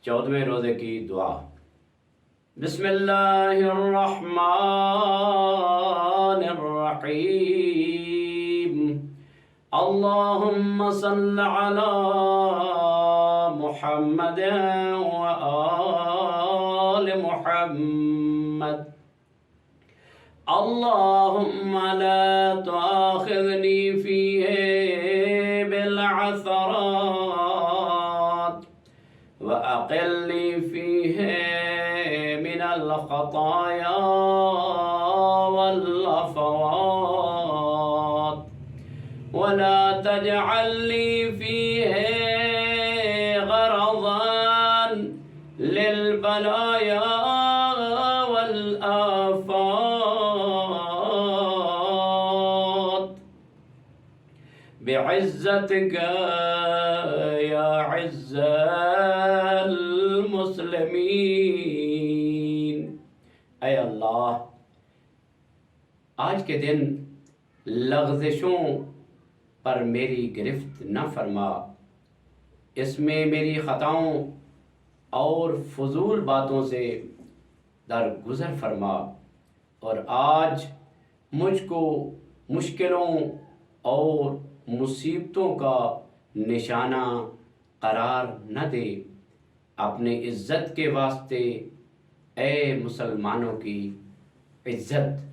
14वें रोज़े की दुआ। बिस्मिल्लाहिर्रहमानिर्रहीम। अल्लाहुम्मा सल्लि अला मुहम्मद व आलि मुहम्मद। अल्लाहुम्मा ला तुआखिज़नी फ़ीहि बिलअसरात व अक़िल्नी फ़ीहि मिनल ख़ताया वल अफ़वात व ला तजअलनी फ़ीहि गरज़न लिल बलाया वल आफ़ात बिइज़्ज़तिक या इज़्ज़ल मुस्लिमीन। ऐ अल्लाह, आज के दिन लग़ज़िशों पर मेरी गिरफ्त न फरमा, इसमें मेरी ख़ताओं और फजूल बातों से दरगुज़र फरमा, और आज मुझको मुश्किलों और मुसीबतों का निशाना करार न दे। अपने इज़्ज़त के वास्ते ए मुसलमानों की इज़्ज़त